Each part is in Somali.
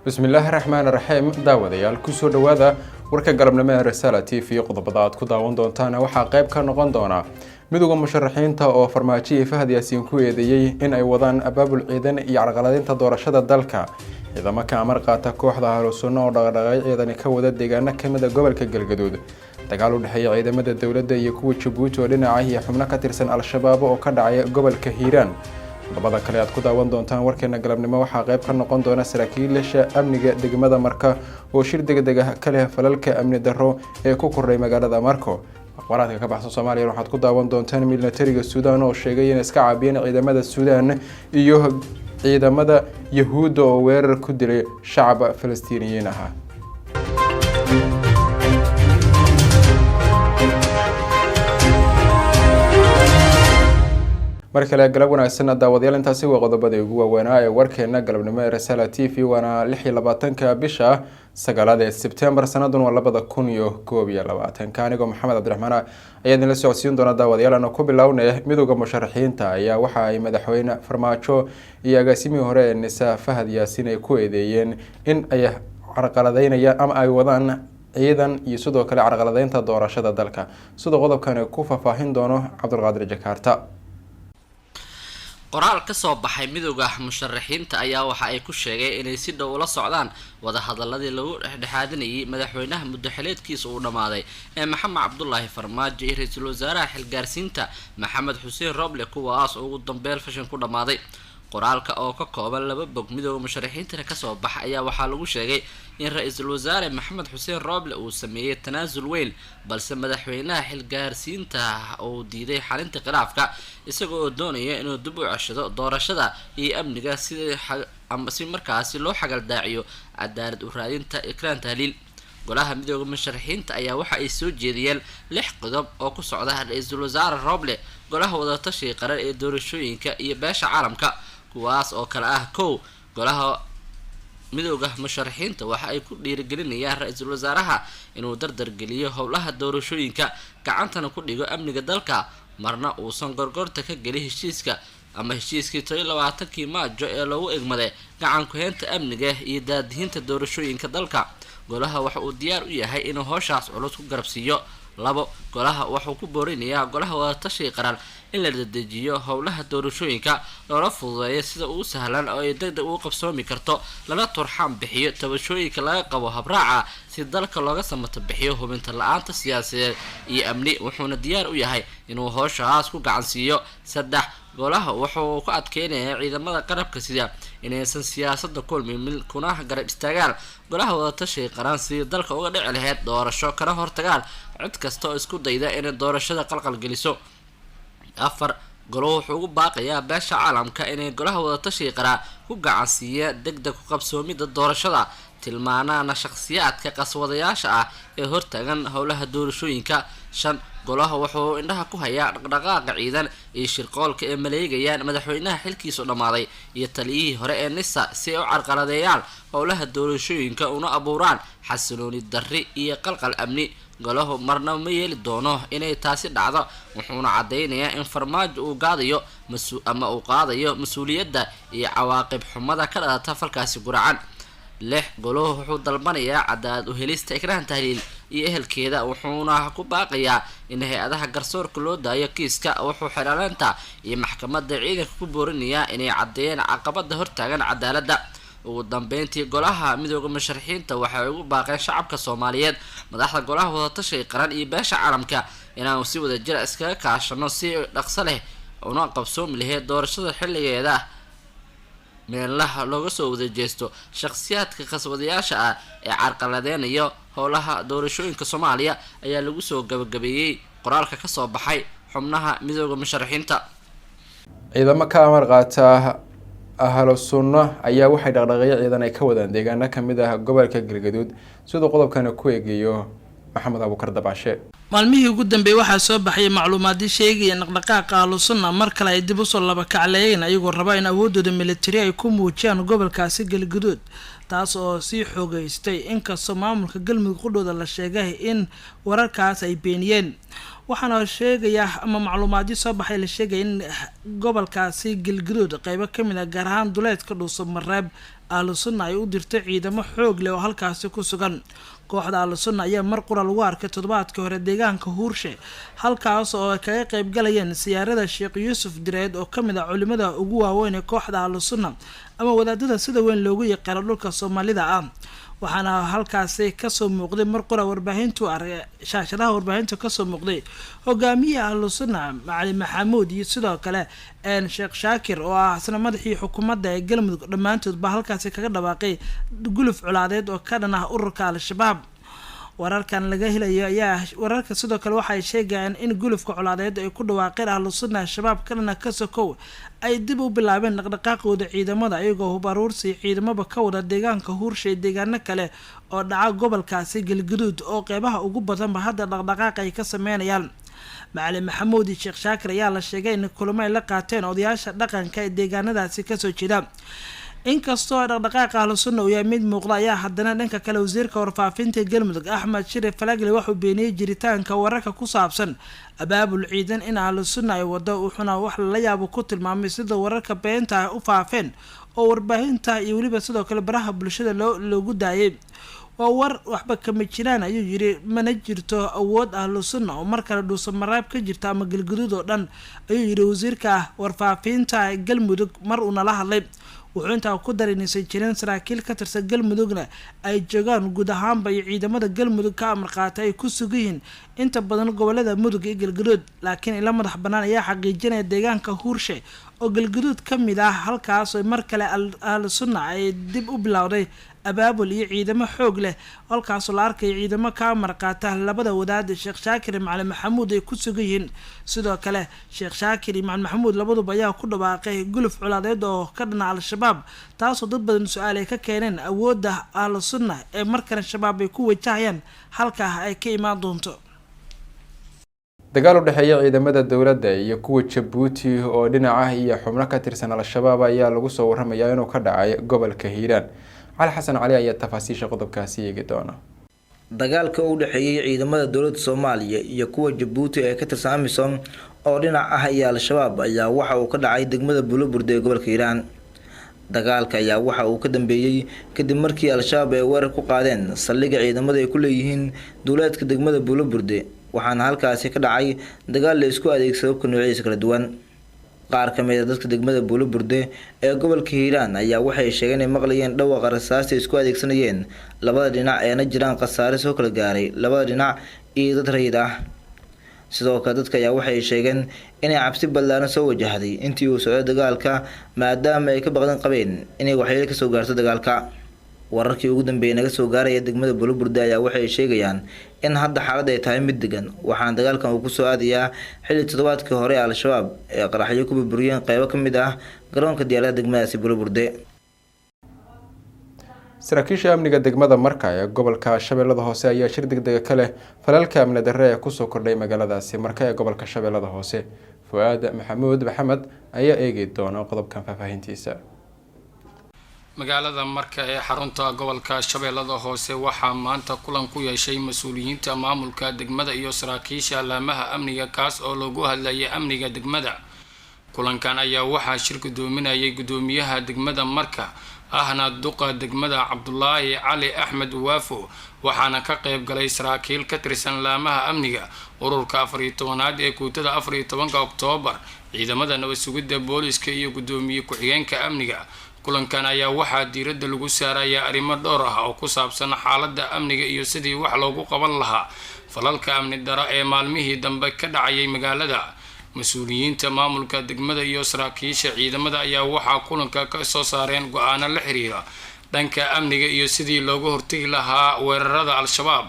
bismillaahi raxmaani raxiim daawadayaal kusoo dhawaada warka galabnimo ee Risala TV qodobada aad ku daawan doontaan waxaa qayb ka noqon doona midowga musharaxiinta oo farmaajo Fahad Yaasiin ku eedeeyay in ay wadaan abaabul ciidan iyo carqaladeynta doorashada dalka ciidamada ka amar qaata kooxda Ahlusunna oo dhaqdhaqaaqay ciidan ka wada deegaano kamid ah gobolka Galgaduud dagaal u dhaxeeya ciidamada dawladda iyo kuwa Djibouti oo dhinaca iyo xubno ka tirsan al-shabaab oo ka dhacay gobolka Hiiraan labada kale aad ku daawan doontaan warkeena galabnimo waxaa qayb ka noqon doona saraakiisha amniga degmada Marka oo shir degdeg ah ka leh falalka amni darro ee ku kordhay magaalada Marko wararka ka baxsan Soomaaliya waxaad ku daawan doontaan militariga Suudaan oo sheegay in iska caabiyeen ciidamada Suudaan iyo ciidamada Yahuud oo weerar ku dilay shacab Falastiiniyiin ah markale galab wanaagsan daawadayaal intaasi waa qodobada ugu waaweyn ee warkeena galabnimo ee Risala TV wana 26 bisha 9 September sanadan 2021 kaanigo Maxamed Cabdiraxmaan ayaa idin la socodsiin doona daawadayaal aan ku bilownay midowga musharaxiinta ayaa waxa ay madaxweyne Farmaajo iyo agaasimihii hore Nisa Fahad Yaasiin ay ku eedeeyeen in ay carqaladeynayaan ama ay wadaan ciidan iyo sidoo kale carqaladeynta doorashada dalka sidoo qodobkan ku faahfaahin doono Cabdulqaadir Jakarta qoraal ka soo baxay midowga musharaxiinta ayaa waxa ay ku sheegay inay si dhow ula socdaan wada hadaladii lagu dhexdhexaadinayay madaxweynaha muddaxileedkiisa uu dhamaaday ee Maxamed Cabdullaahi Farmaajo iyo ra'iisul wasaaraha xilgaarsiinta Maxamed Xuseen Roble kuwaas oo ugu dambeyn fashan ku dhamaaday qoraalka oo ka kooban laba bog midowga musharaxiinta ka soo baxay ayaa waxaa lagu sheegay in ra'iisul wasaare Maxamed Xuseen Roble uu sameeyay tanaasul weyn balse madaxweynaha xilgaarsiinta uu diiday xalinta khilaafka isagoo oo doonaya inuu dib u ceshado doorashada iyo amniga si markaasi loo xagal daaciyo cadaalad u raadinta Ikraan Tahliil golaha midowga musharaxiinta ayaa waxa ay soo jeediyeen 6 qodob oo ku socda ra'iisul wasaare Roble golaha wada tashi qaran ee doorashooyinka iyo beesha caalamka kuwaas oo kala ah golaha midowga musharaxiinta waxa ay ku dhiirigelinayaan ra'iisul wasaaraha inuu dardar geliyo howlaha doorashooyinka gacantana ku dhigo amniga dalka marna uusan gorgorta ka gelin heshiiska ama heshiiskii 22 Maajo ee lagu egmaday gacan ku heynta amniga iyo daadihinta doorashooyinka dalka golaha waxa uu diyaar u yahay inuu howshaas culus ku garabsiiyo labo golaha waxa uu ku boorinayaa golaha wada tashi qaran in la dedejiyo howlaha doorashooyinka loola fududeeyo sida uu sahlan oo ay degdeg u qabsoomi karto lana turxaan bixiyo tabashooyinka laga qabo habraaca si dalka looga samato bixiyo hubinta la'aanta siyaasadeed iyo amni wuxuuna diyaar u yahay inuu howshaas ku gacan siiyo saddex golaha wuxuu ku adkeenayaa ciidamada qarabka sida inaysan siyaasadda kulmin kuna garab istaagaan golaha wada tashi qaran si dalka uga dhici lahayd doorasho kana hortagaan cid kasta oo isku dayda inay doorashada qalqal geliso afar golaha wuxuu ugu baaqayaa beesha caalamka inay golaha wada tashi qaran ku gacan siiya degdeg ku qabsoomida doorashada tilmaanaana shakhsiyaadka qaswadayaasha ah ee hortagan howlaha doorashooyinka shan golaha wuxuu indhaha ku hayaa dhaqdhaqaaqa ciidan iyo shirqoolka ee maleegayaan madaxweynaha xilkiisu dhamaaday iyo taliyihii hore ee Nisa si ay u carqaladeeyaan howlaha doorashooyinka una abuuraan xasilooni darri iyo qalqal amni golaha marna ma yeeli doono inay taasi dhacdo wuxuuna cadeynayaa in Farmaajo uu qaadayo mas'uuliyadda iyo cawaaqib xumada ka dhalata falkaasi guracan lix golaha wuxuu dalbanayaa cadaalad u helista Ikraan Tahliil iyo ehelkeeda wuxuuna ku baaqayaa in hay'adaha garsoorka loo daayo kiiska wuxuu xiranaanta iyo maxkamadda ciidanka ku boorinayaa inay cadeeyaan caqabada hortaagan cadaaladda ugu dambeyntii golaha midowga musharaxiinta waxay ugu baaqeen shacabka Soomaaliyeed madaxda golaha wada tashi qaran iyo beesha caalamka inaan si wada jir iskaga kaashano si dhaqso leh una qabsoomi lahayd doorashada xilligeeda meelaha looga soo wada jeesto shakhsiyaadka qaswadayaasha ah ee carqaladeynaya howlaha doorashooyinka Soomaaliya ayaa lagu soo gabagabeeyay qoraalka ka soo baxay xubnaha midowga musharaxiinta ciidamada ka amar qaata Ahlusunna ayaa waxay dhaqdhaqaaqyo ciidan ay ka wadaan deegaano kamid ah gobolka Galgaduud sidoo qodobkan ku eegayo Maxamed Abuukar Dabaashe maalmihii ugu dambeeyay waxaa soo baxay macluumaadyo sheegaya dhaqdhaqaaqa Ahlusunna mar kale ay dib u soo laba kacleeyeen ayagoo raba in awoodooda militari ay ku muujiyaan gobolkaasi Galgaduud taas oo si xoogaystay inkastoo maamulka Galmudug qudhooda la sheegay in wararkaas ay beeniyeen waxaana sheegaya ama macluumaadyo soo baxay la sheegaya in gobolkaasi galgaduud qeybo kamid ah gaar ahaan duleedka dhuuso mareeb ahlu sunna ay u dirtay ciidamo xoog leh oo halkaasi ku sugan. kooxda ahlu sunna ayaa mar qura lagu arkay toddobaadkii hore deegaanka huurshe halkaas oo ay kaga qeyb galayeen siyaarada sheekh yuusuf direed oo kamid ah culimada ugu waaweyn ee kooxda ahlu sunna ama wadaadada sida weyn loogu yaqaano dhulka soomaalida ah. waxaana halkaasi kasoo muuqday mar qura warbaahintu shaashadaha warbaahinta kasoo muuqday hogaamiyaha ahlu sunna macalin maxamuud iyo sidoo kale sheekh shaakir oo ah isna madaxii xukuumadda ee galmudug dhammaantood baa halkaasi kaga dhawaaqay guluf colaadeed oo ka dhan ah ururka al-shabaab. wararkan laga helayo ayaa wararka sidoo kale waxay sheegayaan in gulufka colaadeed ay ku dhawaaqeen ahlu sunna shabaab ka dhana ka sokow ay dib u bilaabeen dhaqdhaqaaqooda ciidamada iyagoo hub aruursi ciidamada ka wada deegaanka huurshe iyo deegaano kale oo dhaca gobolkaasi galgaduud oo qeybaha ugu badanba hadda dhaqdhaqaaq ay ka sameynayaan. macalin maxamuud iyo sheekh shaakir ayaa la sheegay in kulamo ay la qaateen odayaasha dhaqanka ee deegaanadaasi kasoo jeeda. inkastoo dhaqdhaqaaqa ahlu sunna uu yahay mid muuqda ayaa haddana dhanka kale wasiirka warfaafinta galmudug axmed shire falagle wuxuu beeniyey jiritaanka wararka ku saabsan abaabul ciidan in ahlu sunna ay wado wuxuuna wax lala yaabo ku tilmaamay sida wararka beenta ah u faafeen oo warbaahinta iyo weliba sidoo kale baraha bulshada loogu daayay. waa war waxba kama jiraan ayuu yiri, mana jirto awood ahlu sunna oo mar kale dhuuso mareeb ka jirta ama galgaduud oo dhan ayuu yiri wasiirka warfaafinta galmudug mar uu nala hadlay. wuxuu intaa ku darinaysan jireen saraakiil ka tirsan galmudugna ay joogaan guud ahaanba iyo ciidamada galmudug ka amar qaatay ay ku sugan yihiin inta badan gobolada mudug iyo galgaduud, laakiin ila madax bannaan ayaa xaqiijinaya deegaanka huurshe oo galgaduud ka mid ah halkaas oo mar kale ahlu sunna ay dib u bilowday abaabul iyo ciidamo xoog leh halkaasoo la arkaya ciidamo ka amar qaata labada wadaad sheekh shaakir iyo macalin maxamuud ay ku sugan yihiin. sidoo kale sheekh shaakir iyo macalin maxamuud labaduba ayaa ku dhawaaqay guluf colaadeed oo ka dhana al-shabaab taasoo dad badan su-aal ay ka keeneen awoodda ahlu sunna ee markale shabaab ay ku wajahayaan halkaa ay ka imaan doonto. dagaal u dhexeeya ciidamada dowladda iyo kuwa Jabuuti oo dhinaca iyo xubno ka tirsan al-shabaab ayaa lagu soo waramayaa inuu ka dhacay gobolka Hiiraan. cali xasan cali ayaa tafaasiisha qodobkaasi eegi doona. dagaalka u dhaxeeyay ciidamada dowladda Soomaaliya iyo kuwa Jabuuti ee ka tirsan AMISOM oo dhinac ah iyo al-shabaab ayaa waxa uu ka dhacay degmada Buulaburde ee gobolka Hiiraan. dagaalka ayaa waxa uu ka dambeeyay kadib markii al-shabaab ay weerar ku qaadeen saldhigga ciidamada ay ku leeyihiin duuleedka degmada Buulaburde, waxaana halkaasi ka dhacay dagaal la isku adeegsado ka noocyadiisa kala duwan. qaar ka mid ah dadka degmada Buulaburde ee gobolka Hiiraan ayaa waxay sheegeen inay maqlayeen dhawaaqa rasaasta isku adeegsanayeen labada dhinac ee jiraan khasaare soo kala gaaray labada dhinac iyo dad rayid ah. sidoo kale dadka ayaa waxay sheegeen inay cabsi ballaaran soo wajahday intii uu socday dagaalka maadaama ay ka baqdan qabeen inay waxyeello ka soo gaarto dagaalka. wararkii ugu dambeeyay naga soo gaaraya degmada Buulaburde ayaa waxay sheegayaan in hadda xaaladda ay tahay mid degan, waxaana dagaalkan uu ku soo aadayaa xilli toddobaadkii hore al-shabaab ee qaraxyo ku burburiyeen qaybo ka mid ah garoonka diyaaradaha degmadaasi Buulaburde. saraakiisha amniga degmada Marka ee gobolka Shabeellada Hoose ayaa shir degdeg ka leh falalka amni darre ee ku soo kordhay magaaladaasi Marka ee gobolka Shabeellada Hoose. Fuaad Maxamuud Maxamed ayaa eegi doona qodobkan faahfaahintiisa. magaalada Marka ee xarunta gobolka Shabeellada Hoose waxaa maanta kulan ku yeeshay mas'uuliyiinta maamulka degmada iyo saraakiisha laamaha amniga kaas oo lagu hadlayay amniga degmada. kulankan ayaa waxaa shir gudoominayay gudoomiyaha degmada Marka ahna duqa degmada Cabdullaahi Cali Axmed Waafo, waxaana ka qayb galay saraakiil ka tirsan laamaha amniga ururka 14aad ee kuutada 14 Oktoobar, ciidamada nabad sugidda booliska iyo gudoomiye ku-xigeenka amniga. kulankan ayaa waxaa diiradda lagu saarayaa arrimo dhowr ah oo ku saabsan xaaladda amniga iyo sidii wax loogu qaban lahaa falalka amni dara ee maalmihii dambe ka dhacayay magaalada. mas-uuliyiinta maamulka degmada iyo saraakiisha ciidamada ayaa waxaa kulanka ka soo saareen go-aano la xiriira dhanka amniga iyo sidii looga hortagi lahaa weerarada al-shabaab.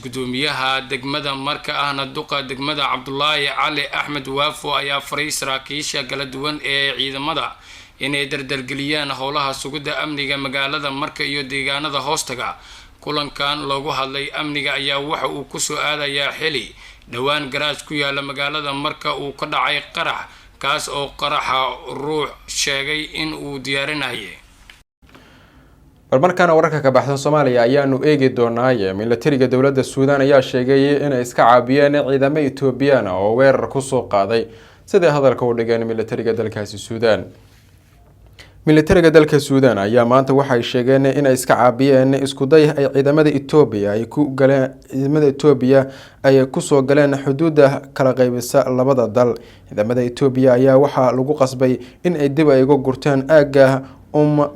gudoomiyaha degmada Marka ahna duqa degmada Cabdullaahi Cali Axmed Waafo ayaa faray saraakiisha kala duwan ee ciidamada inay dardargeliyaan howlaha sugidda amniga magaalada Marka iyo deegaanada hoostaga. kulankan loogu hadlay amniga ayaa waxa uu ku soo aadayaa xili dhawaan garaaj ku yaala magaalada Marka uu ka dhacay qarax kaas oo qaraxa ruux sheegay in uu diyaarinayay. marmarkaana wararka ka baxsan Soomaaliya ayaanu eegi doonaa. Militariga dowladda Suudaan ayaa sheegay inay iska caabiyeen ciidamada Ethiopian oo weerar ku soo qaaday sida hadalka u dhigeen militariga dalkaasi Suudaan. militariga dalka Suudaan ayaa maanta waxay sheegeen inay iska caabiyeen isku day ay ciidamada Ethiopia ay ku soo galeen xuduudda kala qaybisa labada dal. ciidamada Ethiopia ayaa waxa lagu qasbay in ay dib ay uga gurtaan aaga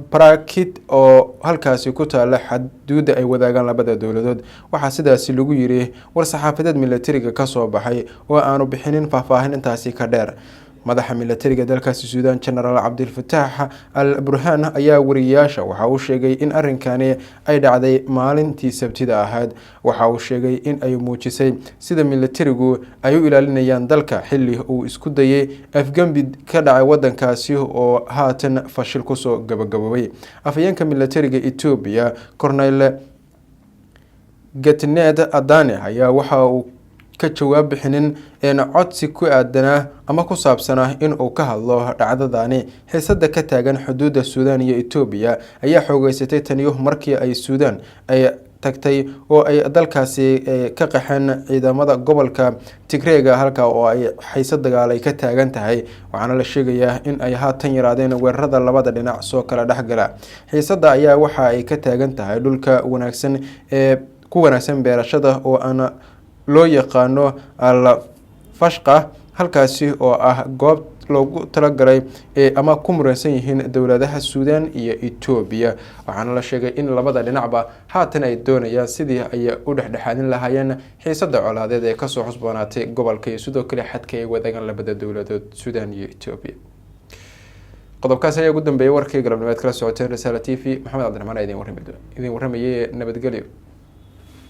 Parakit oo halkaasi ku taala xuduudda ay wadaagaan labada dowladood. waxaa sidaas lagu yiri war saxaafadeed militariga ka soo baxay oo aanu bixinin faahfaahin intaasi ka dheer. madaxa militariga dalkaasi Suudaan General Abdel Fattah al-Burhan ayaa wariyaasha waxa uu sheegay in arrinkani ay dhacday maalintii Sabtida ahayd. waxa uu sheegay in ay muujisay sida militarigu ay u ilaalinayaan dalka xilli uu isku dayay afgambi ka dhacay wadankaasi oo haatan fashil ku soo gabagaboway. afayeenka militariga Ethiopia Colonel Getnet Adane ayaa waxa uu ka jawaab bixinin codsi ku aadanaa ama ku saabsanaa in uu ka hadlo dhacdadani. xiisada ka taagan xuduudda Suudaan iyo Ethiopia ayaa xoogeysatay taniyo markii ay Suudaan ay tagtay oo ay dalkaasi ka qaxeen ciidamada gobolka Tigreega halka oo ay xiisad dagaal ay ka taagan tahay. waxaana la sheegayaa in ay haatan yaraadeen weerarada labada dhinac soo kala dhaxgala. xiisada ayaa waxa ay ka taagan tahay dhulka wanaagsan ee ku wanaagsan beerashada oo aan loo yaqaano al-Fashqa halkaasi oo ah goob loogu talagalay ama ku muransan yihiin dowladaha Suudaan iyo Ethiopia. waxaana la sheegay in labada dhinacba haatan ay doonayaan sidii ay u dhexdhexaadin lahaayeen xiisada colaadeed ee kasoo xusboonaatay gobolka iyo sidoo kale xadka ay wadaagaan labada dowladood Suudaan iyo Ethiopia. qodobkaas ayaa ugu dambeeyay warkii galabnimeed kala socoteen Risala TV. Maxamed Cabdiraxmaan idin warramayay. nabadgelyo.